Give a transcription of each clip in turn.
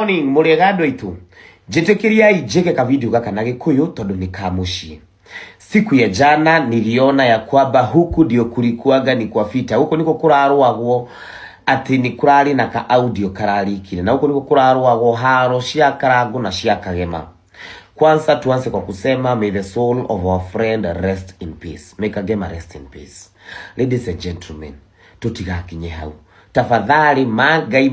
Morning muregado itu. Jitekiriai jeke ka video gaka na Gikuyu tondu ni kamushi. Siku ya jana niliona ya kwamba huku ndio kulikuwaga ni kwa vita. Huko niko kurarwagwo ati ni kurari na ka audio kararikire. Na huko niko kurarwagwo haro cia Karagu na cia Kagema. Kwanza tuanze kwa kusema may the soul of our friend rest in peace. May Kagema rest in peace. Ladies and gentlemen, tutigakinye hau. Tafadhali magai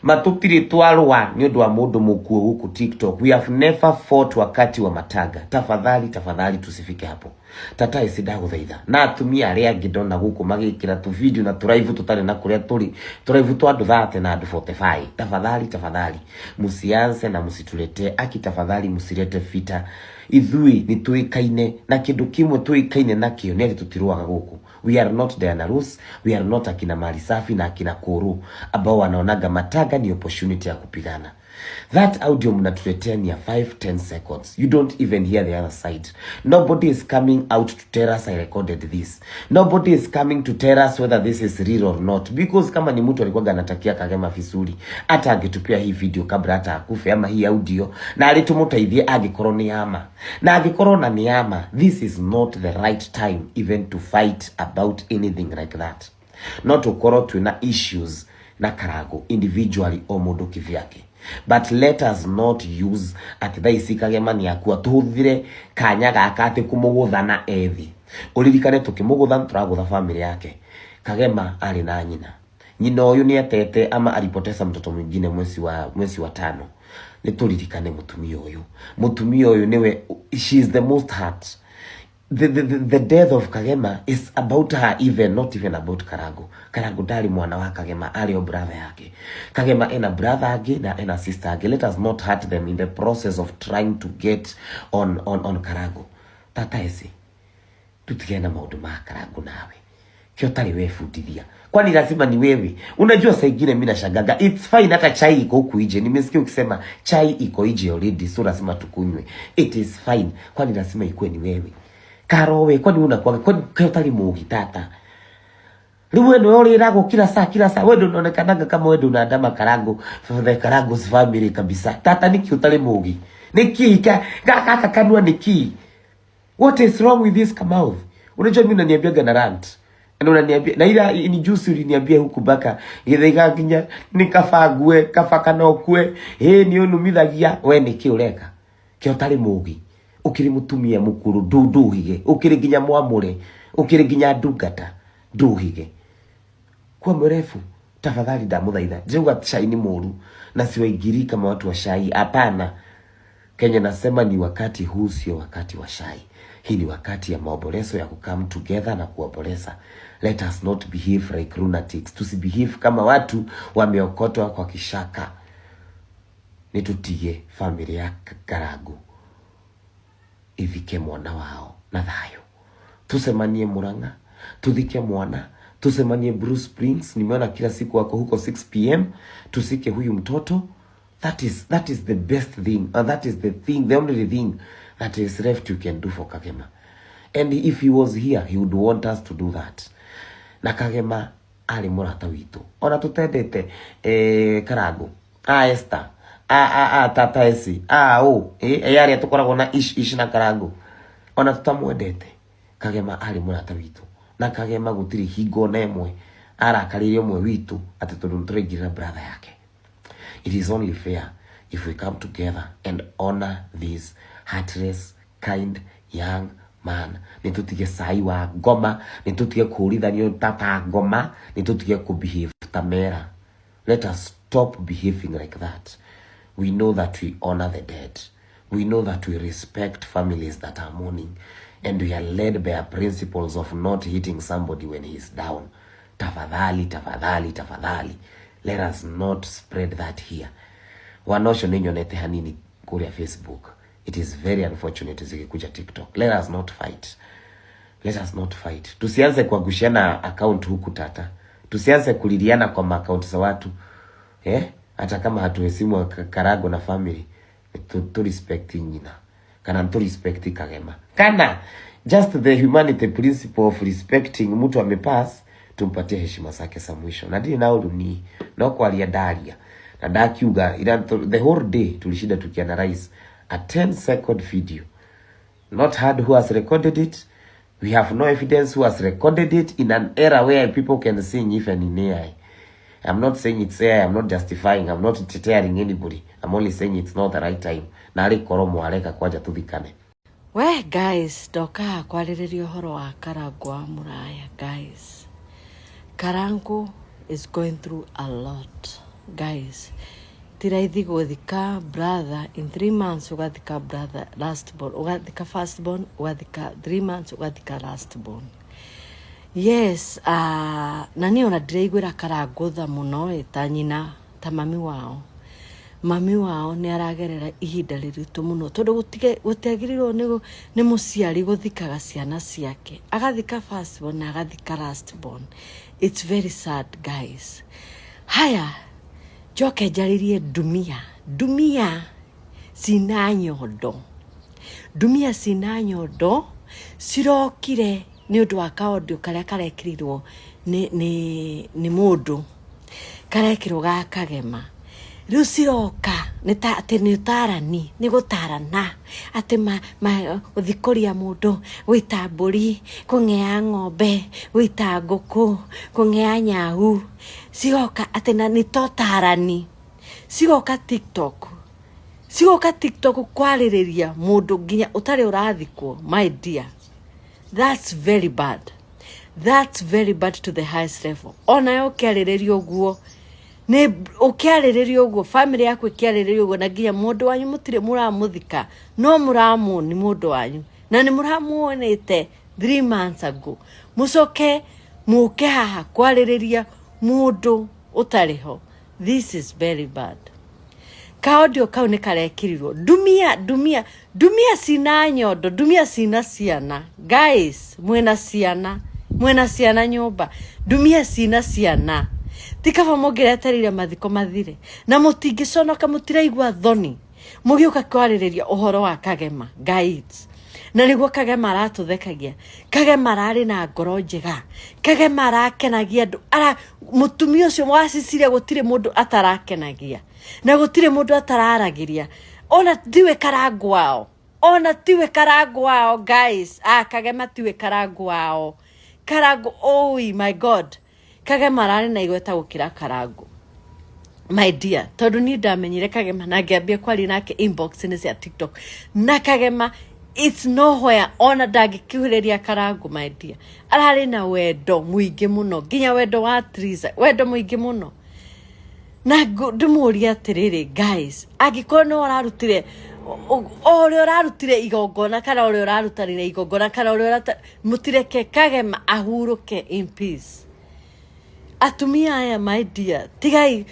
matutiri twarwa ni undu wa mundu mukuo huku TikTok. We have never fought wakati wa mataga. Tafadhali tusifike hapo. Tata isidaguthaitha na atumia aria ngidona huku magikira tu video na turaivu tutare na kuria turi turaivu twa andu 30 na andu 45. Tafadhali musianze na musitulete aki. Tafadhali musirete vita. Ithui ni tuikaine na kindu kimwe tuikaine nakio ni tutirwaga guku. We are not the Anarus, we are not akina Marisafi na akina Kuru ambao wanaonaga mataga ni opportunity ya kupigana. That audio mnatuletea ni ya 5-10 seconds. You don't even hear the other side. Nobody is coming out to tell us I recorded this. Nobody is coming to tell us whether this is real or not. Because kama ni mtu alikuwa anatakia Kagema vizuri, hata angetupia hii video kabla hata akufe, ama hii audio na alitumutaithie angekorwo ni ama. Na angekorwo na ni ama, this is not the right time even to fight about anything like that. Not ukorwo twina issues na Karagu individually o mundu kivyake. But let us not use at thaisi Kagema ni akua tuhuthire kanya gaka ati kumuguthana ethi. Uririkane tukimugutha turagutha family yake. Kagema ali na nyina uyu ni atete ama alipoteza mtoto mwingine mwezi wa 5. Nituririkane mutumia uyu niwe, she is the most hurt. The death of Kagema is about her, not even about Karagu. Karagu dali mwana wa Kagema, ali o brother yake. Kagema ena brother age na ena sister age. Let us not hurt them in the process of trying to get on Karagu. Tata ezi tutigena maudu ma Karagu nawe. Kyo tali we futidhia. Kwani lazima ni wewe? Unajua saa ingine mimi nashangaga. It's fine hata chai iko huku nje. Nimesikia ukisema chai iko nje already, so lazima tukunywe. It is fine. Kwani lazima ikuwe ni wewe? Karowe, kwani unakuwa kwani utali mugi tata? Liwe ndo yole irago kila saa wewe ndo unaonekanaga kama wewe ndo unaandama Karagu for the Karagu's family kabisa. Tata niki utali mugi. Niki kaka kanua niki. What is wrong with this mouth? Unajua mimi unaniambiaga na rant. Na unaniambia na ila ni juice uliniambia huku baka githaiga ginya nikafague kafakanokwe ni unumithagia we niki ureka. Kio utali mugi. Ukiri mutumia mukuru nduhige, ukiri ginya mwamure, ukiri ginya ndungata nduhige. Kwa mrefu tafadhali ndamuthaitha njauga chai ni muru na siwaingiri kama watu wa shai. Hapana, Kenya nasema ni wakati huu sio wakati wa shai. Hii ni wakati ya maombolezo ya kukam together na kuomboleza. Let us not behave like lunatics. Tusibehave kama watu wameokotwa kwa kishaka. Nitutie familia ya Karagu ivike mwana wao na thayo. Tusemanie Murang'a, tudhike mwana, tusemanie Bruce Springs, nimeona kila siku wako huko 6 PM, tusike huyu mtoto. That is the best thing, and that is the only thing that is left you can do for Kagema. And if he was here, he would want us to do that. Na Kagema ali murata witu. Ona tutendete Karagu. Esther. Tata esi. Yari atukoragwo na ish na Karagu. Ona tutamwendete. Kagema ali murata witu. Na Kagema gutiri hingo na emwe arakaririe omwe witu ati tondu nturegira brother yake. It is only fair if we come together and honor this heartless, kind, young man. Nitutige sai wa ngoma, nitutige kurithanio tata ngoma, nitutige kubehave tamera. Let us stop behaving like that. We know that we honor the dead. We know that we respect families that are mourning. And we are led by our principles of not hitting somebody when he is down. Tafadhali. Let us not spread that here. Wanosho ninyonete hanini kuria Facebook. It is very unfortunate zikikuja TikTok. Let us not fight. Tusianze kuagushiana account huku tata. Tusianze kuliliana kwa account za watu. Hata kama hatuhesimu Karagu na family, to respect nyina. Kana to respect Kagema. Kana just the humanity principle of respecting mtu amepass, tumpatie heshima zake za mwisho. Na dini nao ni no kwa daria. na ndakiuga the whole day tulishinda tukianalyze a 10-second video, not heard who has recorded it. We have no evidence who has recorded it in an era where people can sing even in AI. I'm not saying it's AI, I'm not justifying, I'm not tearing anybody. I'm only saying it's not the right time. Nari koromo areka kwaja tuthikane. We guys, doka kwaririria uhoro wa Karangũ wa Muraya, guys. Karangũ is going through a lot, guys. Tiraithi guthika brother in 3 months, ugathika brother last born, ugathika first born, ugathika 3 months, ugathika last born. Yes, na niona ndiraiguira Karangũ tha muno ta nyina ta mami wao. Mami wao ni aragerera ihinda riritu muno tondu gutiagirirwo ni muciari guthikaga ciana ciake, agathika first born na agathika last born. It's very sad, guys. Haya, joke jaririe dumia sina nyondo, dumia sina nyondo sirokire ni undu wa kaundu karia karekirirwo ni mundu karekirwo ga Kagema. Riu ciroka ati ni utarani, ni gutarana ati uthikoria mundu, gwita mburi, kungea ng'ombe, gwita nguku, kungea nyahu, ciroka ati na ni totarani. Ciroka TikTok kwaririria mundu nginya utari urathikwo. My dear, that's very bad. That's very bad to the highest level. Ona yo kiaririria uguo ne ukiaririria uguo, family yako ikiaririria uguo, na nginya mundu wanyu mutire muramuthika, no muramuni mundu wanyu na ni muramuonete 3 months ago, mucoke muke haha kwaririria mundu utariho. This is very bad. Kaudio kau ni karekirirwo dumia sina nyondo, dumia sina ciana. Guys, mwena ciana nyumba, dumia sina ciana. Tikava mogereterire mathiko mathire na mutingiconoka, mutiraigua thoni mugiuka kwaririria uhoro wa Kagema, guys. Na niguo Kagema aratuthekagia, Kagema arari na ngoro njega, Kagema arakenagia andu, mutumia ucio mwaciciria gutire mundu atarakenagia na gutire mundu atararagiria. Ona tiwe Karangũ wao, guys. Kagema tiwe Karangũ wao. Karangũ, oh my god, Kagema arari na igweta gukira Karangũ, my dear. Tondu ni ndamenyire Kagema na ngiambia kwari nake inbox ni cia TikTok, na Kagema it's nowhere ona ndangikihuriria Karangũ, my dear. Arari na wendo muingi muno, nginya wendo wa Triza, wendo muingi muno. Na ndumuria atiriri, guys, angikorwo no ararutire ore urarutire igongona kana ore urarutarire igongona kana ore mutireke Kagema ahuruke in peace. Atumia aya, my dear, tigai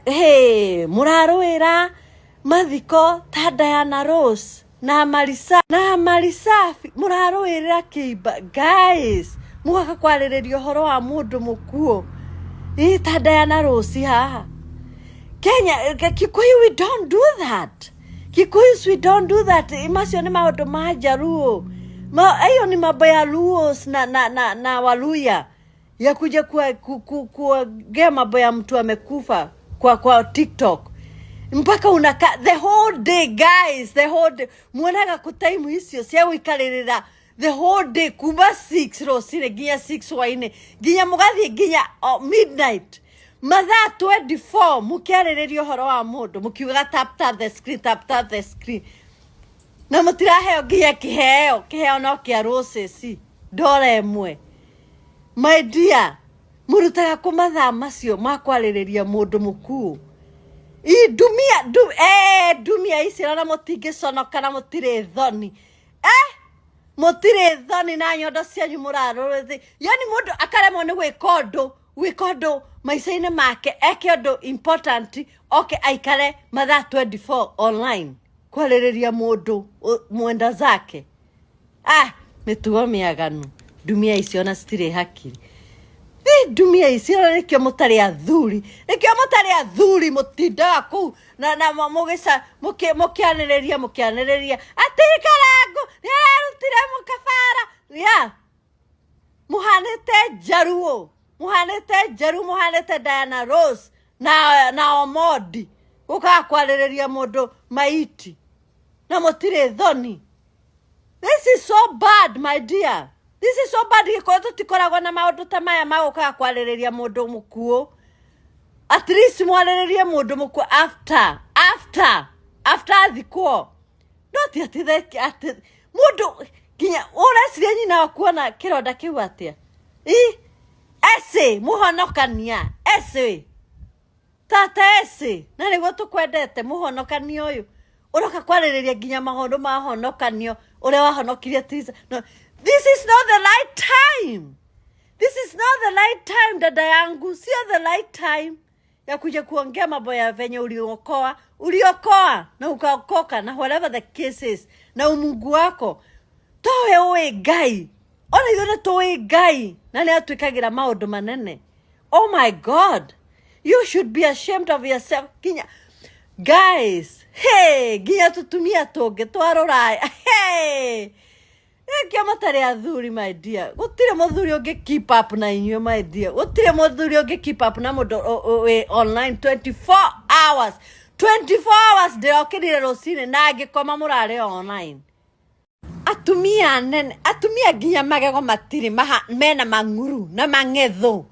hey, muraruira mathiko ta Diana Rose na Marisa muraruira kiba, guys. Muga kwaririria horo wa mundu mukuo ta Diana Rose haha Kenya. Kikuyu, we don't do that. Kikuyus, we don't do that. Imacio ni maundu ma Jaruo, ayo ni mambo ya Luos na Waluya ya kuja kuongea mambo ya mtu amekufa kwa TikTok mpaka unaka the whole day, guys, the whole day. Mwonaga kutaimu hicio cia guikaririra the whole day kuma 6 rocine nginya 6 waine nginya mugathie nginya midnight, mathaa 24 mukiaririria horo wa mundu mukiuga tap the screen na mutiraheo nginya kiheo no kia roses ndora emwe. My dear, murutaga kumathaa macio makwaririria mundu muku. Dumia ici na mutingiconoka na mutire thoni. Mutire thoni na nyondo cianyu muraruthi. Yani mundu akaremwo ni gwika undu maica-ini make, eke undu important, okay, aikare mathaa 24 online kwaririria mundu mwenda zake. Mitugo miaganu. Dumia icio na citire hakiri. Dumia icio nikio mutari athuri, mutindaga kuu na mugisa mukianiriria ati Karangũ arutire mukabara. Muhanite Jaruo, muhanite Diana Rose na Omodi guka kwarireria mundu maiti na mutire thoni. This is so bad, my dear. This is so bad. Giko tutikoragwo na maundu ta maya maguka kwarireria mundu mukuo. At least mwarireria mundu mukuo after thiko. Not at mundu kinya urasiria nyina kuona kironda kiu atia. Ese muhonokania ese tata ese na nigo tukwendete muhonokania uyu uroka kwarireria ginya mahondo mahonokanio uria wahonokirie Teresa. No, this is not the right time. This is not the right time, dada yangu. Sio the right time ya kuja kuongea mambo ya venye uliokoa na ukaokoka na whatever the case is na umungu wako. Towe uwe Ngai. Ona yone towe Ngai na ni atwikagira maundu manene. Oh my God. You should be ashamed of yourself. Kinya guys, hey, ginya tutumia toge twarora. Hey. Kia matare athuri, my dear. Gutire muthuri unge keep up na inyo, my dear. Gutire muthuri unge keep up na mundu online 24 hours. 24 hours ndirokirire rucine na ngikoma murare online. Atumia nene, atumia ginya magego matiri mena manguru na mangetho.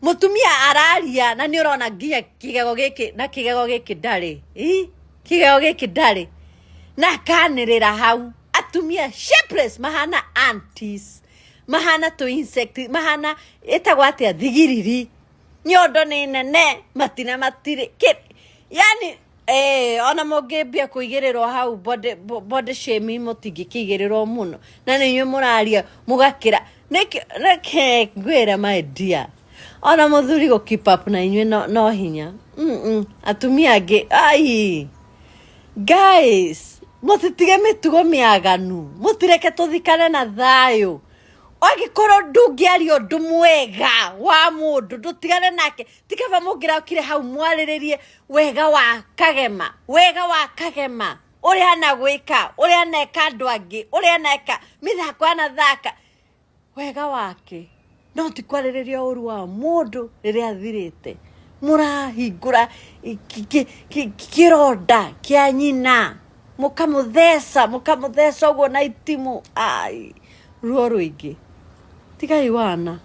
Mutumia araria na ni urona ginya kigego giki na kigego giki ndari. Kigego giki ndari. Na kanirira hau. Atumia shapeless mahana aunties. Mahana to insect. Mahana etagwate thigiriri. Nyondo ni nene matina matire. Yani ona mogebia kuigerero hau body shame mutingikigerero muno. Na ninyo muraria mugakira. Neke gwera my dear. Ona muthuri go keep up na inyo no hinya. Atumia ge ai. Guys, mutitige mitugo miaganu. Mutireke tuthikane na thayo. Ogikoro ndungiari undu mwega wa mundu ndutigane nake tikava mugira kire hau mwarirerie wega wa kagema uri ana gwika uri aneka andu angi uri aneka mithako ana thaka wega wake no tikwarireria uru wa mundu riria thirite murahingura kironda kia nyina mukamuthesa uguo na itimu ai ruo ruingi tigai wana